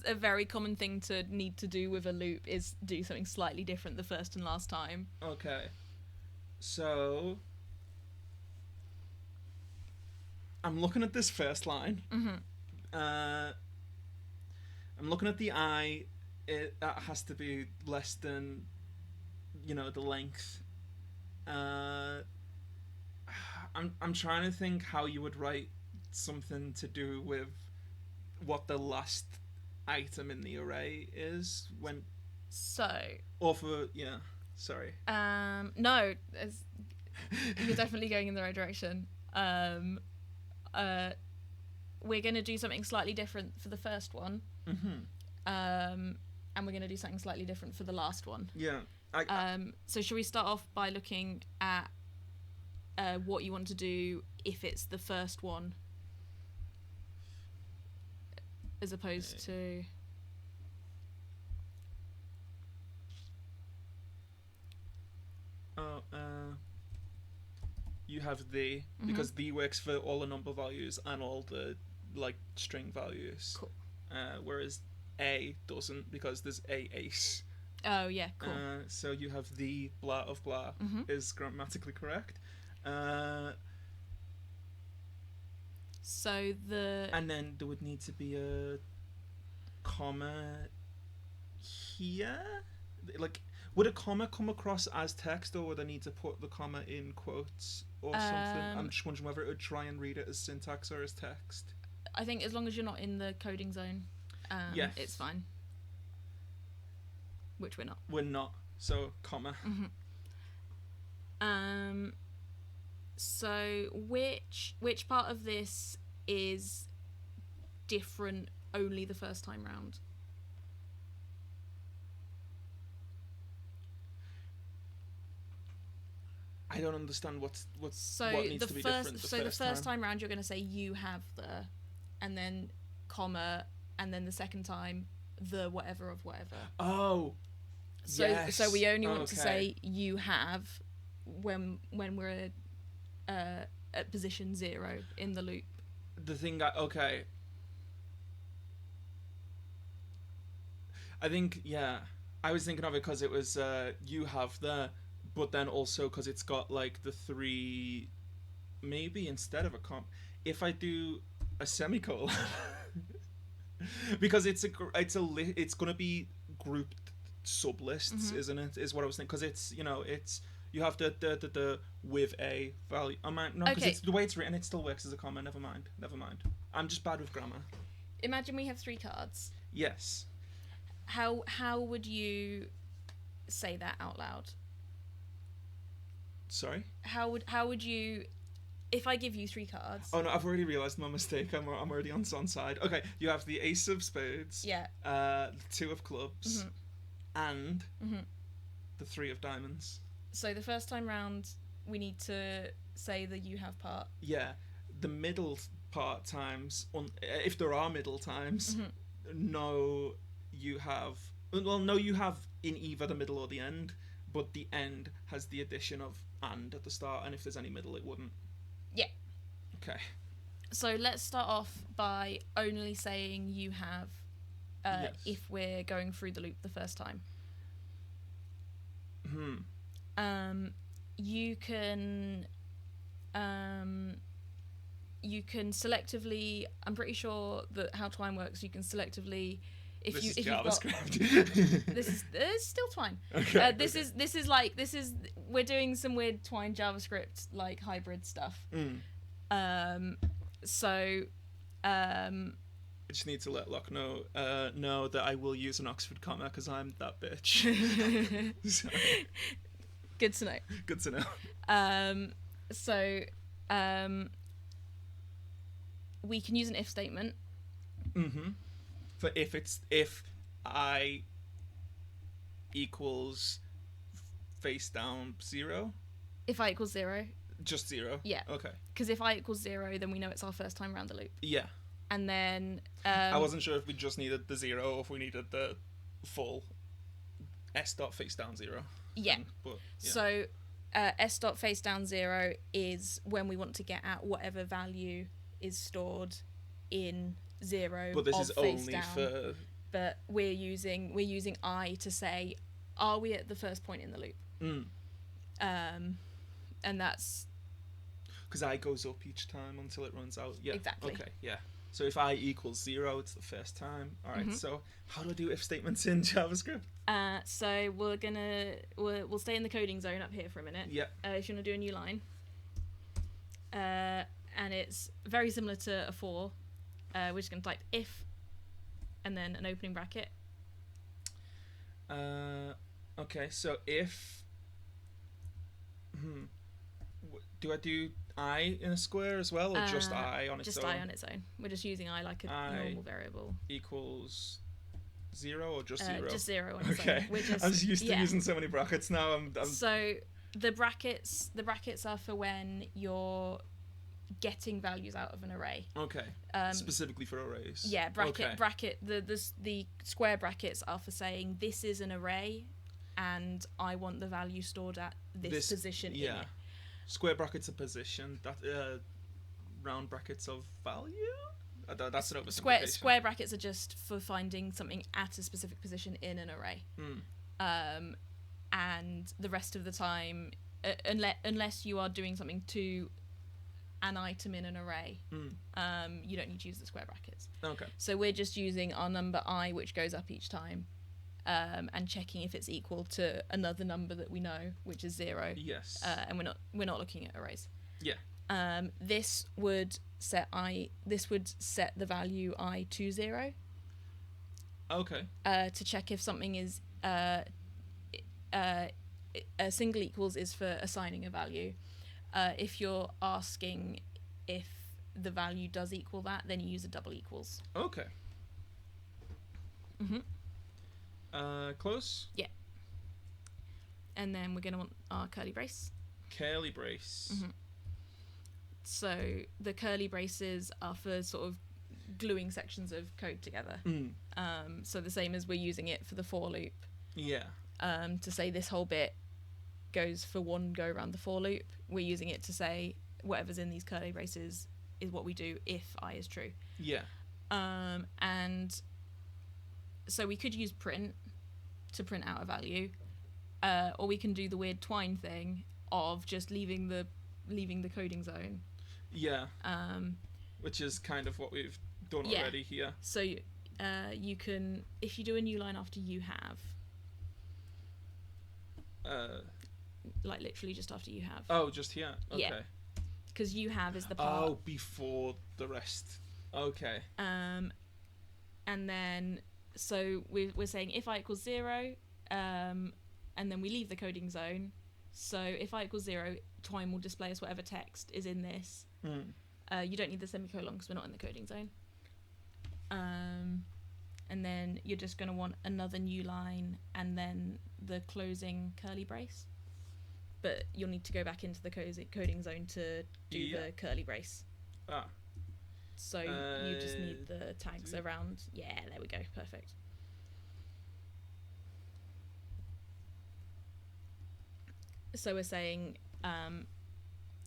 a very common thing to need to do with a loop, is do something slightly different the first and last time. Okay. So I'm looking at this first line. I'm looking at the I. That has to be less than, the length. I'm trying to think how you would write something to do with what the last item in the array is when. So. Or for sorry. No, you're definitely going in the right direction. We're gonna do something slightly different for the first one. And we're gonna do something slightly different for the last one. Yeah. So should we start off by looking at what you want to do if it's the first one, as opposed to. You have the, because the works for all the number values and all the string values. Cool. Whereas A doesn't, because there's a ace. Oh yeah, cool. So you have the blah of blah is grammatically correct. So and then there would need to be a comma here. Would a comma come across as text, or would I need to put the comma in quotes or something? I'm just wondering whether it would try and read it as syntax or as text. I think as long as you're not in the coding zone, yes, it's fine. Which we're not. We're not. So comma. So which part of this is different only the first time round? I don't understand what needs to be different. So the first time round you're going to say you have the, and then comma, and then the second time the whatever of whatever. Oh. So we only want to say you have when we're at position 0 in the loop. The thing okay. I think I was thinking of it because it was you have the, but then also because it's got the 3, maybe instead of a comma, if I do a semicolon, because it's gonna be grouped sublists, isn't it? Is what I was thinking, because it's you have the with a value. Because it's the way it's written, it still works as a comma. Never mind. I'm just bad with grammar. Imagine we have 3 cards. Yes. How would you say that out loud? Sorry? How would you, if I give you 3 cards? Oh no, I've already realised my mistake. I'm already on side. Okay, you have the ace of spades. Yeah. 2 of clubs. And the 3 of diamonds. So the first time round, we need to say the you have part. Yeah. The middle part times, if there are middle times, no, you have in either the middle or the end, but the end has the addition of and at the start, and if there's any middle, it wouldn't. Yeah. Okay. So let's start off by only saying you have Yes. if we're going through the loop the first time. You can selectively. I'm pretty sure that how Twine works. You can selectively, if This is you've JavaScript. this is still Twine. Okay. This is we're doing some weird Twine JavaScript like hybrid stuff. So. I just need to let Locke know that I will use an Oxford comma because I'm that bitch. Sorry. Good to know. Good to know. We can use an if statement. For if I equals face down 0. If I equals 0. Just 0. Yeah. Okay. Because if I equals 0, then we know it's our first time around the loop. Yeah. And then I wasn't sure if we just needed the 0 or if we needed the full s dot face down 0. Yeah. But, yeah. So s dot face down 0 is when we want to get at whatever value is stored in 0. But this of is face only down. for. But we're using I to say, are we at the first point in the loop? And that's Because I goes up each time until it runs out. Yeah. Exactly. Okay. Yeah. So if I equals 0, it's the first time. All right. So how do I do if statements in JavaScript? So we'll stay in the coding zone up here for a minute. Yeah. If you want to do a new line. And it's very similar to a for. We're just going to type if, and then an opening bracket. Okay. So if. Do I do I in a square as well, or just I on its own? Just I on its own. We're just using I like a normal variable. Equals 0 or just 0? Just 0 on its own. Okay. We're just, I'm just used to using so many brackets now. I'm... So the brackets are for when you're getting values out of an array. Okay. Specifically for arrays. Yeah. Bracket. The square brackets are for saying this is an array, and I want the value stored at this position in it. Square brackets of position. That round brackets of value. That's an oversimplification. Square brackets are just for finding something at a specific position in an array. And the rest of the time, unless you are doing something to an item in an array, you don't need to use the square brackets. Okay. So we're just using our number I, which goes up each time. And checking if it's equal to another number that we know, which is 0. Yes. And we're not looking at arrays. Yeah. This would set the value I to 0. Okay. To check if something is a single equals is for assigning a value. If you're asking if the value does equal that, then you use a double equals. Okay. Close? Yeah. And then we're going to want our curly brace. Curly brace. So the curly braces are for sort of gluing sections of code together. So the same as we're using it for the for loop. Yeah. To say this whole bit goes for one go around the for loop, we're using it to say whatever's in these curly braces is what we do if I is true. Yeah. And so we could use print to print out a value, or we can do the weird Twine thing of just leaving the coding zone. Yeah. Which is kind of what we've done already here. So you can, if you do a new line after you have, like literally just after you have. Oh, just here. Okay. Yeah. Because you have is the part. Oh, before the rest. Okay. And then. So we're saying if I equals 0, and then we leave the coding zone. So if I equals 0, Twine will display us whatever text is in this. You don't need the semicolon because we're not in the coding zone. And then you're just going to want another new line and then the closing curly brace. But you'll need to go back into the coding zone to do the curly brace. So you just need the tags do- around. Yeah, there we go. Perfect. So we're saying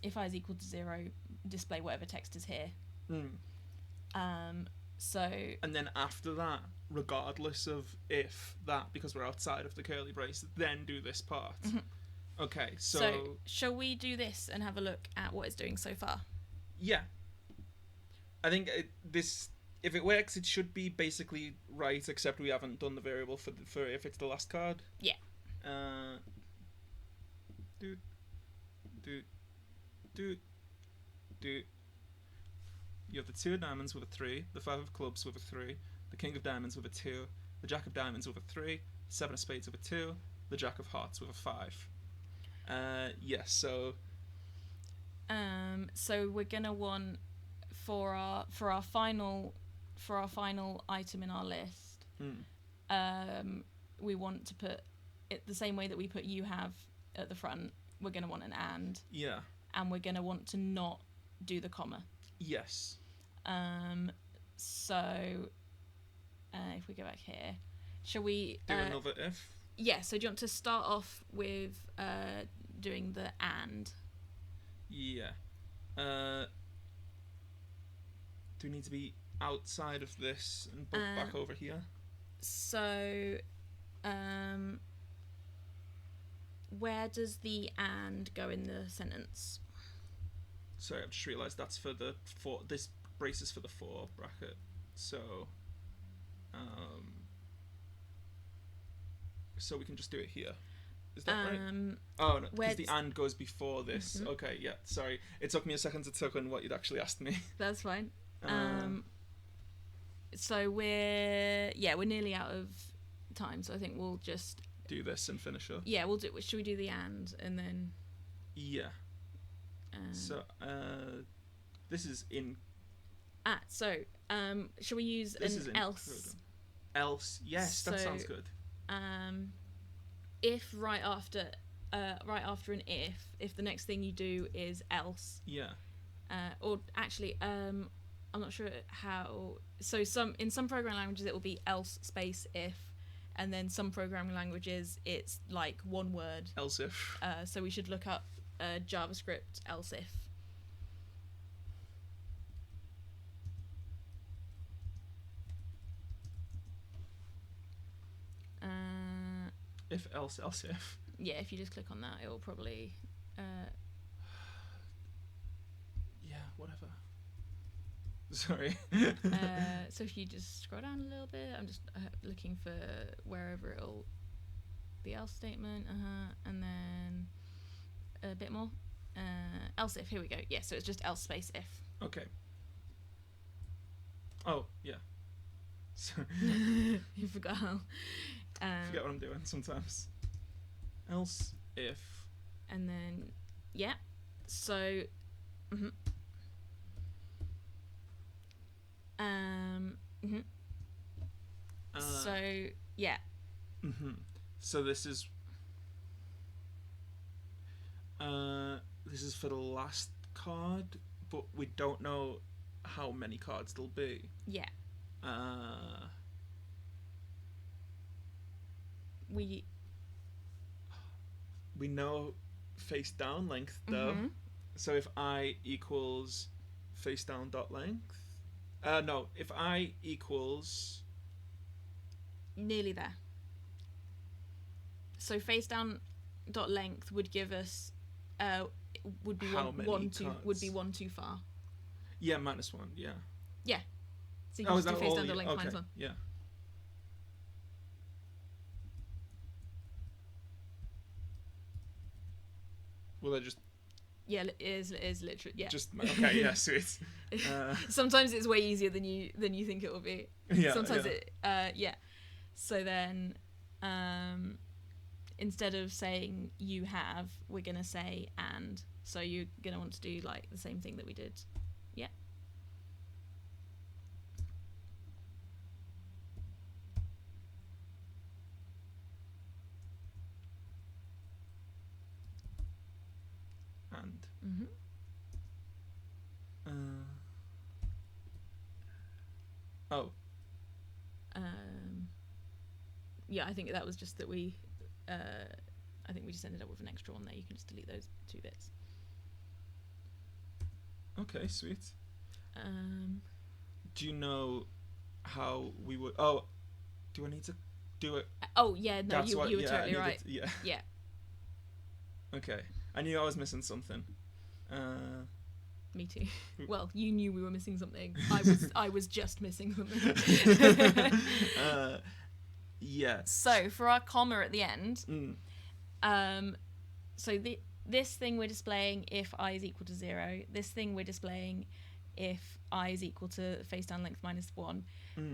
if I is equal to 0, display whatever text is here. So And then after that, regardless of if that, because we're outside of the curly brace, then do this part. Okay, so shall we do this and have a look at what it's doing so far? yeah, I think this, if it works, it should be basically right, except we haven't done the variable for if it's the last card. Yeah. Do do. You have the 2 of diamonds with a 3, the 5 of clubs with a 3, the king of diamonds with a 2, the jack of diamonds with a 3, the 7 of spades with a 2, the jack of hearts with a 5. Yes, so so we're gonna want for our final item in our list. We want to put it the same way that we put you have at the front. We're gonna want an and. Yeah. And we're gonna want to not do the comma. Yes. So if we go back here, shall we do another if? Yeah, so do you want to start off with doing the and? Yeah. Do we need to be outside of this and back over here? So where does the and go in the sentence? Sorry, I've just realised that's for the 4. This brace is for the 4 bracket. So so we can just do it here. Is that right? Oh, no, because the and goes before this. Okay, yeah, sorry. It took me a second to tuck in what you'd actually asked me. That's fine. So we're nearly out of time, so I think we'll just do this and finish up. Yeah, we'll do. Should we do the and then? Yeah. So this is in. So shall we use an else? Else, yes, so, that sounds good. If right after an if the next thing you do is else. Yeah. Or actually, I'm not sure how. So in some programming languages it will be else space if, and then some programming languages it's like one word. Else if. So we should look up JavaScript else if. If else if. Yeah, if you just click on that, it will probably. Yeah, whatever. Sorry. So if you just scroll down a little bit, I'm just looking for wherever it'll be else statement, and then a bit more. Else if, here we go. Yeah, so it's just else space if. Okay. Oh, yeah. Sorry. You forgot how. Forget what I'm doing sometimes. Else if. And then, yeah. So. So yeah. So this is for the last card, but we don't know how many cards there'll be. Yeah. We know face down length though. So if I equals face down dot length. No, if I equals. Nearly there. So face down dot length would give us would be one too far. Yeah, -1, yeah. Yeah. So you can just do face down dot length okay. -1. Yeah. Well, they're just. Yeah, it is literally. Yeah. Just okay. Yeah, sweet. Sometimes it's way easier than you think it will be. Yeah. Sometimes yeah. So then, instead of saying you have, we're gonna say and. So you're gonna want to do like the same thing that we did. Yeah. And. Oh. Yeah, I think that was just that we. I think we just ended up with an extra one there. You can just delete those 2 bits. Okay, sweet. Um, Do you know how we would? Oh, do I need to do it? oh yeah, no, you were totally right. Yeah. Yeah. Okay, I knew I was missing something. Me too. Well, you knew we were missing something. I was just missing something. Yeah. So for our comma at the end, so this thing we're displaying if I is equal to 0. This thing we're displaying if I is equal to face down length minus 1.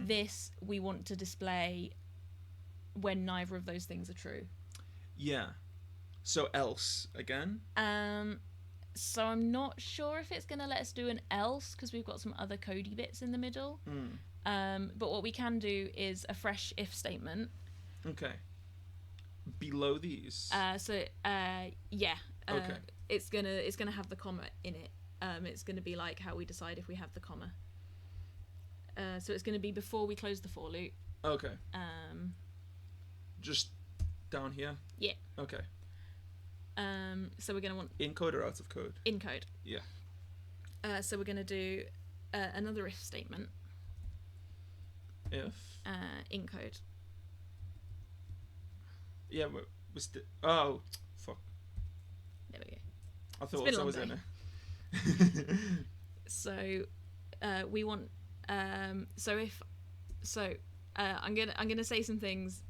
This we want to display when neither of those things are true. Yeah. So else again? So I'm not sure if it's going to let us do an else because we've got some other codey bits in the middle. But what we can do is a fresh if statement. Okay. Below these. Yeah. Okay. It's gonna have the comma in it. It's gonna be like how we decide if we have the comma. So it's gonna be before we close the for loop. Okay. Just down here. Yeah. Okay. So we're gonna want in code or out of code? In code. Yeah. So we're gonna do another if statement. If. In code. Yeah, oh, fuck. There we go. I thought I was in it. So, we want. I'm gonna say some things.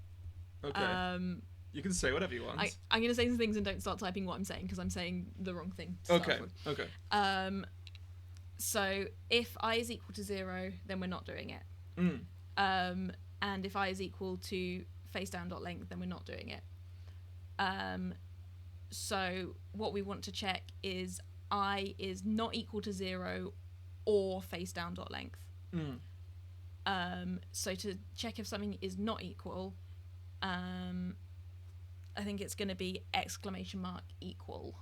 Okay. You can say whatever you want. I'm gonna say some things and don't start typing what I'm saying because I'm saying the wrong thing. Okay. Okay. So if I is equal to 0, then we're not doing it. And if I is equal to face down dot length, then we're not doing it. So what we want to check is I is not equal to 0 or face down dot length. So to check if something is not equal, I think it's going to be exclamation mark equal.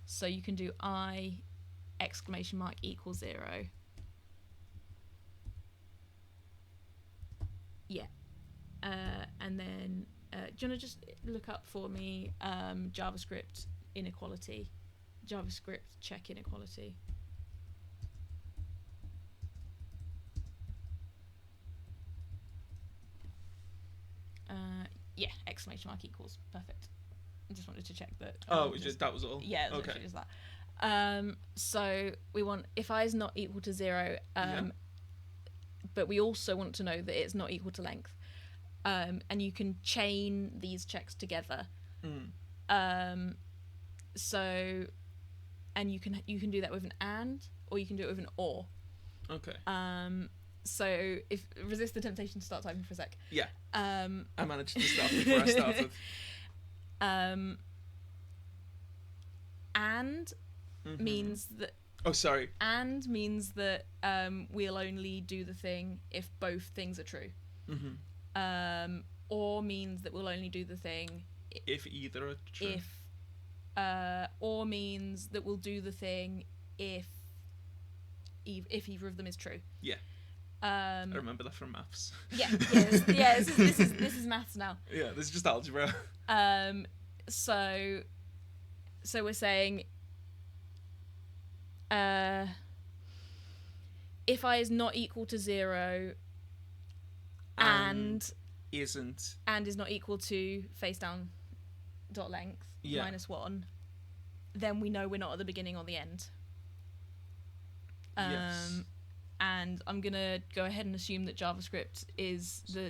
So you can do I exclamation mark equals 0. Yeah. And then do you want to just look up for me JavaScript inequality? JavaScript check inequality. Yeah, exclamation mark equals. Perfect. I just wanted to check that. That was all? Yeah, it was literally just that. So we want if I is not equal to 0, but we also want to know that it's not equal to length. And you can chain these checks together. So, and you can do that with an or you can do it with an or. Okay. So if resist the temptation to start typing for a sec. Yeah. I managed to start before I started. And means that. Oh, sorry. And means that we'll only do the thing if both things are true. Or means that we'll only do the thing if either are true. Or means that we'll do the thing if either of them is true. Yeah. I remember that from maths. Yeah. This is maths now. Yeah, this is just algebra. So we're saying if I is not equal to 0 and is not equal to face down dot length minus 1, then we know we're not at the beginning or the end. Yes. And I'm gonna go ahead and assume that JavaScript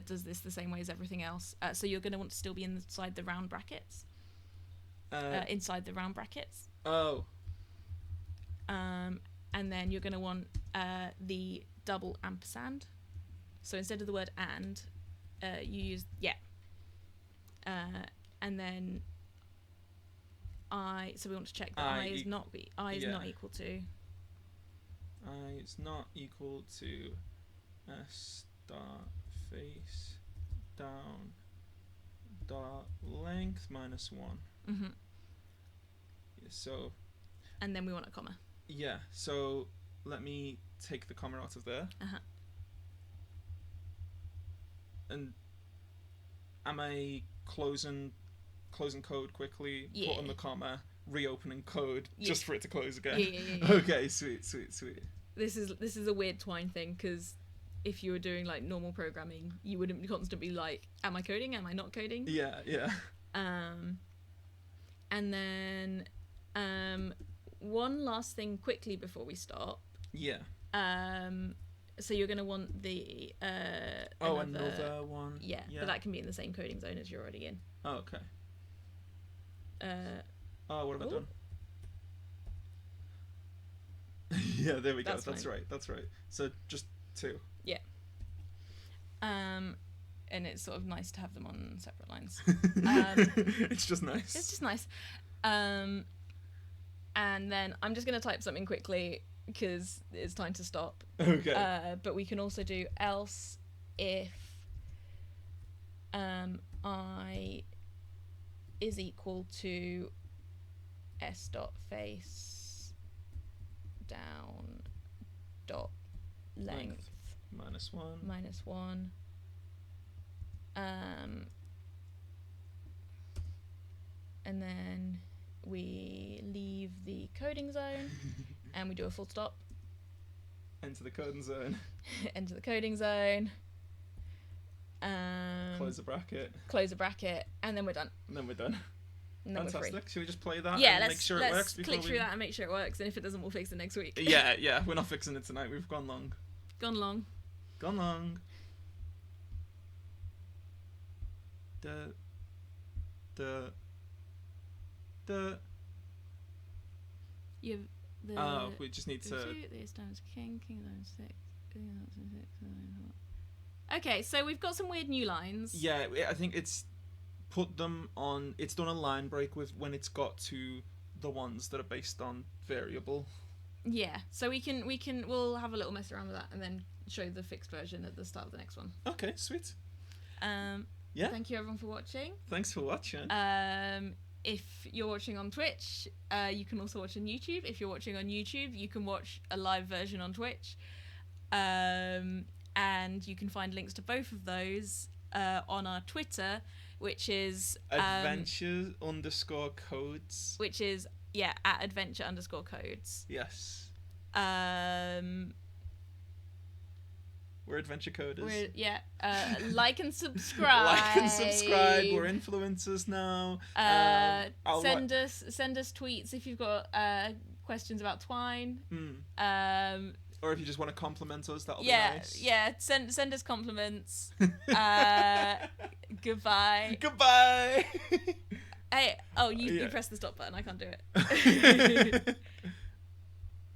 does this the same way as everything else. So you're gonna want to still be inside the round brackets. Inside the round brackets. Oh. And then you're gonna want the double ampersand. So instead of the word and, you use and then so we want to check that I is not equal to. I is not equal to s dot face down dot length minus 1. Mm-hmm. So. And then we want a comma. Yeah. So let me take the comma out of there. and am I closing code quickly, putting the comma, reopening code just for it to close again? Yeah. Okay, sweet. This is a weird Twine thing, because if you were doing like normal programming, you wouldn't constantly be like, am I coding? Am I not coding? Yeah. And then one last thing quickly before we stop. Yeah. So you're going to want the another one. Yeah, but that can be in the same coding zone as you're already in. Oh, okay. What have I done? Yeah, there we go. That's right. So just 2. Yeah. And it's sort of nice to have them on separate lines. It's just nice. It's just nice. And then I'm just going to type something quickly because it's time to stop. Okay. But we can also do else if I is equal to s dot face down dot length -1. And then we leave the coding zone and we do a full stop. Enter the coding zone. Enter the coding zone. Close the bracket. And then we're done. And then we're done. And then Fantastic. we're free. Should we just play that? Yeah, and make sure it works before click through that and make sure it works. And if it doesn't, we'll fix it next week. Yeah. We're not fixing it tonight. We've gone long. Gone long. You have the. We just need to. This times king times 6. Okay, so we've got some weird new lines. Yeah, I think it's put them on. It's done a line break with when it's got to the ones that are based on variable. Yeah, so we'll have a little mess around with that and then show the fixed version at the start of the next one. Okay, sweet. Yeah. Thank you everyone for watching. Thanks for watching. If you're watching on Twitch, you can also watch on YouTube. If you're watching on YouTube, you can watch a live version on Twitch. And you can find links to both of those on our Twitter, which is adventure_codes. Which is at adventure_codes. Yes. We're adventure coders. Like and subscribe. We're influencers now. Send us tweets if you've got questions about Twine. Or if you just want to compliment us, that'll be nice. Yeah. Send us compliments. Goodbye. Goodbye. Hey, you press the stop button. I can't do it.